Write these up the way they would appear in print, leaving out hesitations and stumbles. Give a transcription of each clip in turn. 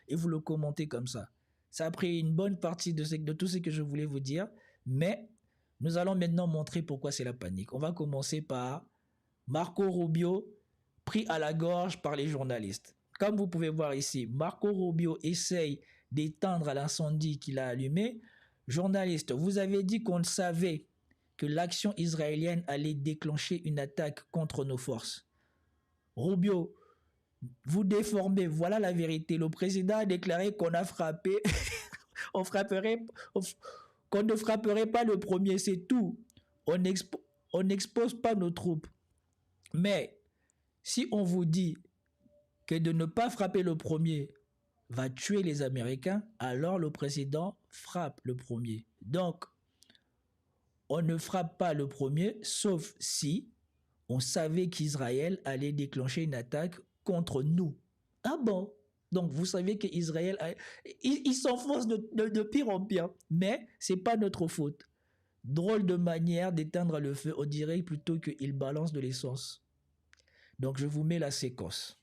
et vous le commentez comme ça. Ça a pris une bonne partie de tout ce que je voulais vous dire, mais nous allons maintenant montrer pourquoi c'est la panique. On va commencer par Marco Rubio pris à la gorge par les journalistes. Comme vous pouvez voir ici, Marco Rubio essaye d'éteindre l'incendie qu'il a allumé. Journaliste, vous avez dit qu'on savait que l'action israélienne allait déclencher une attaque contre nos forces. Rubio, vous déformez, voilà la vérité. Le président a déclaré qu'on a frappé, qu'on ne frapperait pas le premier, c'est tout. On n'expose pas nos troupes. Mais si on vous dit que de ne pas frapper le premier va tuer les Américains, alors le président frappe le premier. Donc, on ne frappe pas le premier, sauf si on savait qu'Israël allait déclencher une attaque contre nous. Ah bon? Donc, vous savez qu'Israël, il s'enfonce de pire en pire. Mais ce n'est pas notre faute. Drôle de manière d'éteindre le feu, on dirait plutôt qu'il balance de l'essence. Donc, je vous mets la séquence.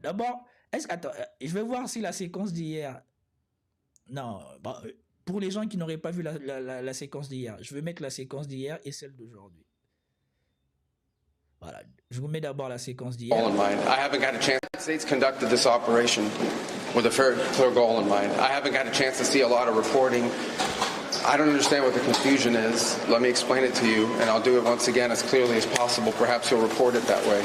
D'abord, attends, je vais voir si la séquence d'hier... Non, bah, pour les gens qui n'auraient pas vu la séquence d'hier, je vais mettre la séquence d'hier et celle d'aujourd'hui. Voilà, je vous mets d'abord la séquence d'hier. I haven't got a chance. The States conducted this operation with a very clear goal in mind. I haven't got a chance to see a lot of reporting. I don't understand what the confusion is. Let me explain it to you, and I'll do it once again as clearly as possible. Perhaps you'll report it that way.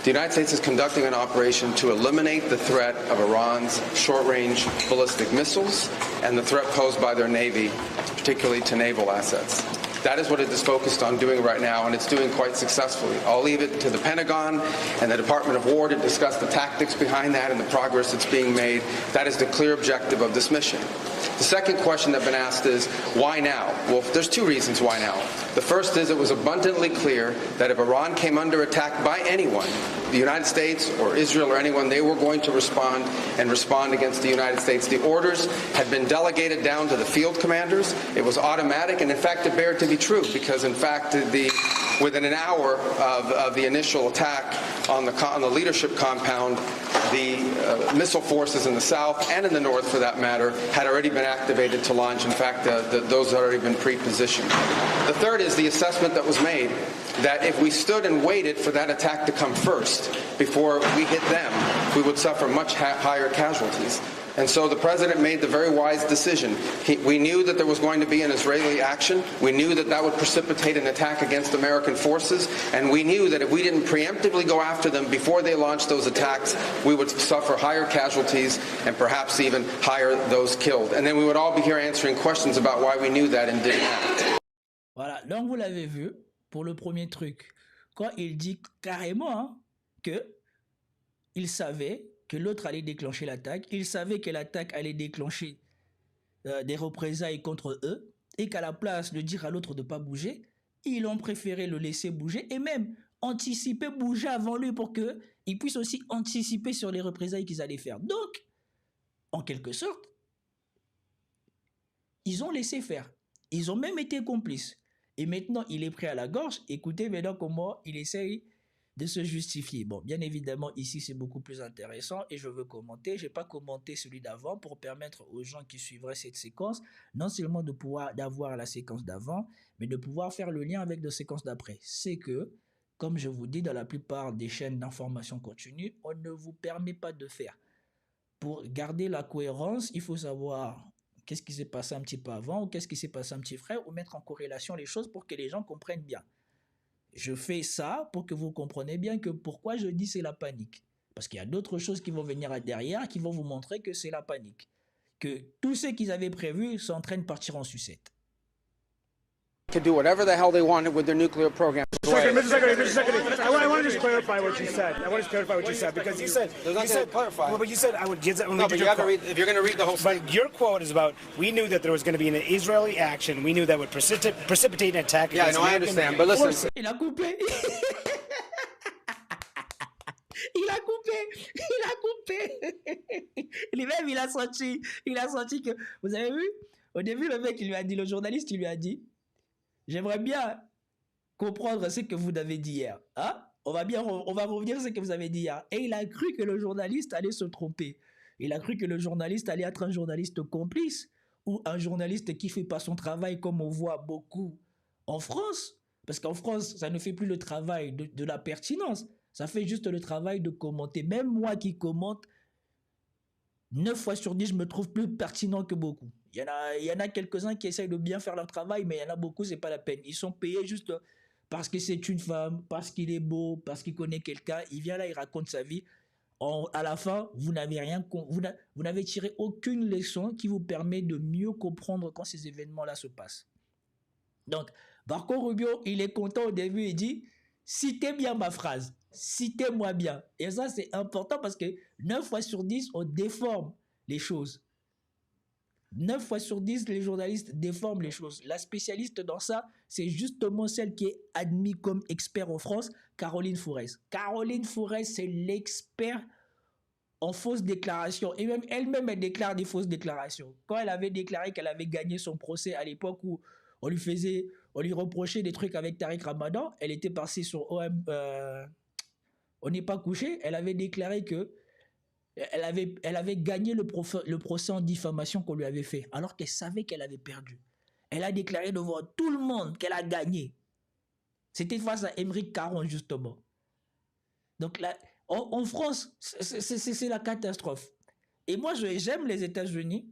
The United States is conducting an operation to eliminate the threat of Iran's short-range ballistic missiles and the threat posed by their Navy, particularly to naval assets. That is what it is focused on doing right now, and it's doing quite successfully. I'll leave it to the Pentagon and the Department of War to discuss the tactics behind that and the progress that's being made. That is the clear objective of this mission. The second question that's been asked is, why now? Well, there's two reasons why now. The first is it was abundantly clear that if Iran came under attack by anyone, the United States or Israel or anyone, they were going to respond and respond against the United States. The orders had been delegated down to the field commanders. It was automatic, and in fact, it bared to be true because, in fact, within an hour of the initial attack on the leadership compound, the missile forces in the south and in the north, for that matter, had already been activated to launch. In fact, those had already been pre-positioned. The third is the assessment that was made that if we stood and waited for that attack to come first before we hit them, we would suffer much higher casualties. And so the president made the very wise decision. We knew that there was going to be an Israeli action. We knew that that would precipitate an attack against American forces. And we knew that if we didn't preemptively go after them before they launched those attacks, we would suffer higher casualties and perhaps even higher those killed. And then we would all be here answering questions about why we knew that and didn't act. Voilà, donc vous l'avez vu, pour le premier truc, quand il dit carrément que il savait que l'autre allait déclencher l'attaque, il savait que l'attaque allait déclencher des représailles contre eux, et qu'à la place de dire à l'autre de ne pas bouger, ils ont préféré le laisser bouger, et même anticiper, bouger avant lui pour qu'il puisse aussi anticiper sur les représailles qu'ils allaient faire. Donc, en quelque sorte, ils ont laissé faire. Ils ont même été complices. Et maintenant, il est pris à la gorge. Écoutez maintenant comment il essaye de se justifier. Bon, bien évidemment, ici, c'est beaucoup plus intéressant et je veux commenter. Je n'ai pas commenté celui d'avant pour permettre aux gens qui suivraient cette séquence, non seulement d'avoir la séquence d'avant, mais de pouvoir faire le lien avec la séquence d'après. C'est que, comme je vous dis, dans la plupart des chaînes d'information continue, on ne vous permet pas de faire. Pour garder la cohérence, il faut savoir qu'est-ce qui s'est passé un petit peu avant ou qu'est-ce qui s'est passé un petit frère ou mettre en corrélation les choses pour que les gens comprennent bien. Je fais ça pour que vous compreniez bien que pourquoi je dis c'est la panique. Parce qu'il y a d'autres choses qui vont venir derrière qui vont vous montrer que c'est la panique. Que tout ce qu'ils avaient prévu sont en train de partir en sucette. Could do whatever the hell they wanted with their nuclear program. Mr. Secretary, I want to just clarify what you said. Because you said, clarify. Well, but you said I would get that. No, but you got to read. If you're going to read the whole thing. But your quote is about we knew that there was going to be an Israeli action. We knew that would precipitate an attack. Yeah, I know, I understand. But listen. Il a coupé. Il a coupé. Lui-même, il a senti que, vous avez vu, au début, le mec, le journaliste, il lui a dit, j'aimerais bien comprendre ce que vous avez dit hier. Hein? on va revenir sur ce que vous avez dit hier. Et il a cru que le journaliste allait se tromper. Il a cru que le journaliste allait être un journaliste complice ou un journaliste qui ne fait pas son travail comme on voit beaucoup en France. Parce qu'en France, ça ne fait plus le travail de la pertinence. Ça fait juste le travail de commenter. Même moi qui commente, 9 fois sur 10, je me trouve plus pertinent que beaucoup. Il y en a quelques-uns qui essayent de bien faire leur travail, mais il y en a beaucoup, c'est pas la peine. Ils sont payés juste parce que c'est une femme, parce qu'il est beau, parce qu'il connaît quelqu'un. Il vient là, il raconte sa vie. À la fin, vous n'avez tiré aucune leçon qui vous permet de mieux comprendre quand ces événements-là se passent. Donc, Marco Rubio, il est content au début, il dit « Citez bien ma phrase, citez-moi bien ». Et ça, c'est important parce que 9 fois sur 10, on déforme les choses. 9 fois sur 10, les journalistes déforment les choses. La spécialiste dans ça, c'est justement celle qui est admise comme expert en France, Caroline Fourès. Caroline Fourès, c'est l'expert en fausses déclarations. Et même elle-même, elle déclare des fausses déclarations. Quand elle avait déclaré qu'elle avait gagné son procès à l'époque où on lui reprochait des trucs avec Tariq Ramadan, elle était passée sur On n'est pas couché. Elle avait déclaré que elle avait gagné le procès en diffamation qu'on lui avait fait, alors qu'elle savait qu'elle avait perdu. Elle a déclaré devant tout le monde qu'elle a gagné. C'était face à Émeric Caron, justement. Donc là, en France, c'est la catastrophe. Et moi, j'aime les États-Unis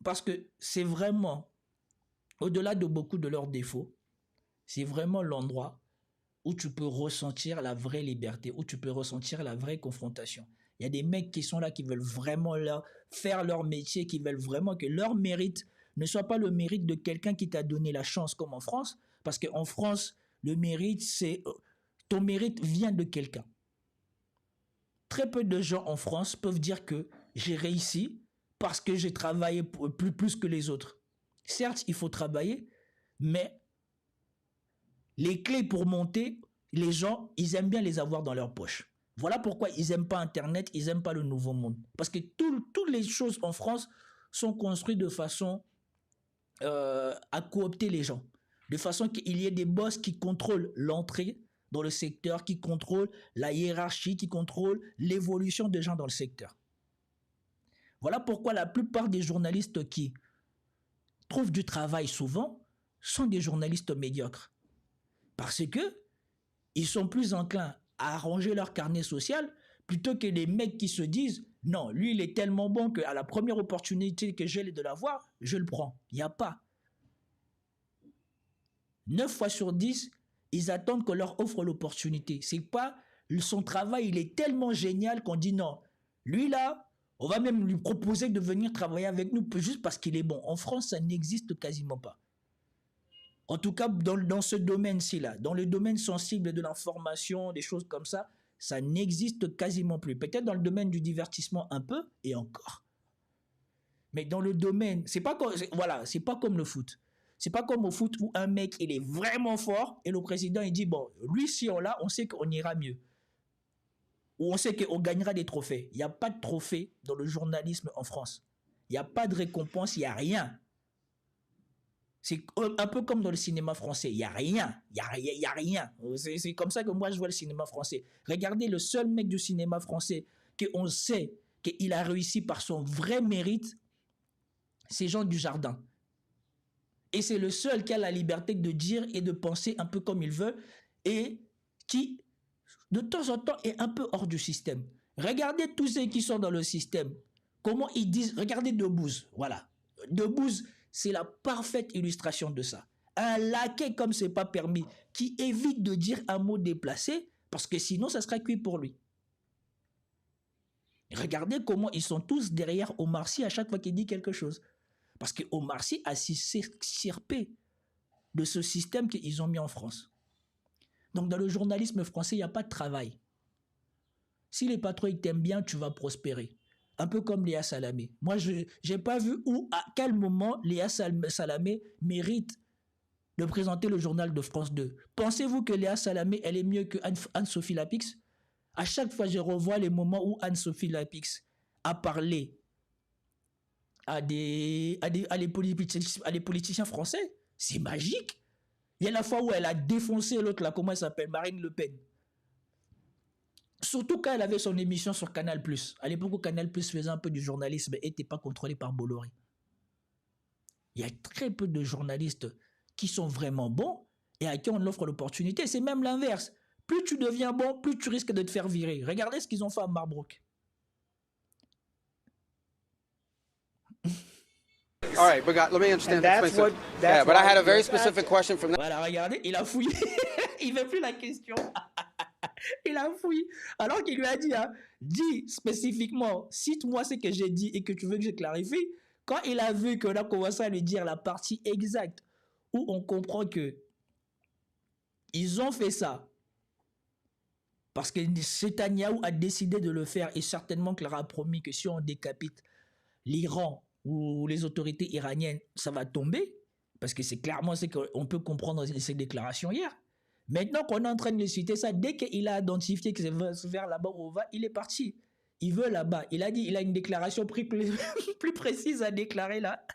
parce que c'est vraiment, au-delà de beaucoup de leurs défauts, c'est vraiment l'endroit où tu peux ressentir la vraie liberté, où tu peux ressentir la vraie confrontation. Il y a des mecs qui sont là, qui veulent vraiment faire leur métier, qui veulent vraiment que leur mérite ne soit pas le mérite de quelqu'un qui t'a donné la chance, comme en France, parce qu'en France, le mérite, c'est... Ton mérite vient de quelqu'un. Très peu de gens en France peuvent dire que j'ai réussi parce que j'ai travaillé plus que les autres. Certes, il faut travailler, mais les clés pour monter, les gens, ils aiment bien les avoir dans leur poche. Voilà pourquoi ils n'aiment pas Internet, ils n'aiment pas le nouveau monde. Parce que toutes les choses en France sont construites de façon à coopter les gens. De façon qu'il y ait des boss qui contrôlent l'entrée dans le secteur, qui contrôlent la hiérarchie, qui contrôlent l'évolution des gens dans le secteur. Voilà pourquoi la plupart des journalistes qui trouvent du travail souvent sont des journalistes médiocres. Parce que ils sont plus enclins à arranger leur carnet social plutôt que des mecs qui se disent « Non, lui, il est tellement bon qu'à la première opportunité que j'ai de l'avoir, je le prends. » Il n'y a pas. 9 fois sur 10, ils attendent qu'on leur offre l'opportunité. C'est pas son travail, il est tellement génial qu'on dit non. Lui là, on va même lui proposer de venir travailler avec nous juste parce qu'il est bon. En France, ça n'existe quasiment pas. En tout cas, dans ce domaine-ci là, dans le domaine sensible de l'information, des choses comme ça n'existe quasiment plus. Peut-être dans le domaine du divertissement un peu, et encore. Mais dans le domaine, c'est pas comme le foot. C'est pas comme au foot où un mec, il est vraiment fort et le président, il dit, bon, lui, si on l'a, on sait qu'on ira mieux. Ou on sait qu'on gagnera des trophées. Il n'y a pas de trophée dans le journalisme en France. Il n'y a pas de récompense, il n'y a rien. C'est un peu comme dans le cinéma français. Il n'y a rien. Il y a rien. C'est comme ça que moi, je vois le cinéma français. Regardez le seul mec du cinéma français qu'on sait qu'il a réussi par son vrai mérite, c'est Jean Dujardin. Et c'est le seul qui a la liberté de dire et de penser un peu comme il veut et qui, de temps en temps, est un peu hors du système. Regardez tous ceux qui sont dans le système. Comment ils disent... Regardez Debbouze, voilà. Debbouze, c'est la parfaite illustration de ça. Un laquais comme c'est pas permis, qui évite de dire un mot déplacé, parce que sinon, ça sera cuit pour lui. Regardez comment ils sont tous derrière Omar Sy à chaque fois qu'il dit quelque chose. Parce que Omar Sy a s'extirpé de ce système qu'ils ont mis en France. Donc dans le journalisme français, il n'y a pas de travail. Si les patrons t'aiment bien, tu vas prospérer. Un peu comme Léa Salamé. Moi, je n'ai pas vu à quel moment Léa Salamé mérite de présenter le journal de France 2. Pensez-vous que Léa Salamé, elle est mieux que Anne-Sophie Lapix? À chaque fois, je revois les moments où Anne-Sophie Lapix a parlé à des politiciens français. C'est magique. Il y a la fois où elle a défoncé l'autre, là, comment elle s'appelle, Marine Le Pen. Surtout quand elle avait son émission sur Canal+. À l'époque où Canal+ faisait un peu du journalisme et n'était pas contrôlé par Bolloré. Il y a très peu de journalistes qui sont vraiment bons et à qui on offre l'opportunité. C'est même l'inverse. Plus tu deviens bon, plus tu risques de te faire virer. Regardez ce qu'ils ont fait à Marbrook. All right, but let me understand. Yeah, but I had a very specific question from that. Voilà, regardez, il a fouillé. Il ne veut plus la question. Il a fouillé. Alors qu'il lui a dit, hein, dis spécifiquement, cite-moi ce que j'ai dit et que tu veux que je clarifie. Quand il a vu qu'on a commencé à lui dire la partie exacte où on comprend que ils ont fait ça parce que Netanyahou a décidé de le faire et certainement qu'il leur a promis que si on décapite l'Iran ou les autorités iraniennes, ça va tomber. Parce que c'est clairement ce qu'on peut comprendre dans ces déclarations hier. Maintenant qu'on est en train de le citer ça, dès qu'il a identifié que c'est vers là-bas où on va, il est parti. Il veut là-bas. Il a dit, il a une déclaration plus précise à déclarer là.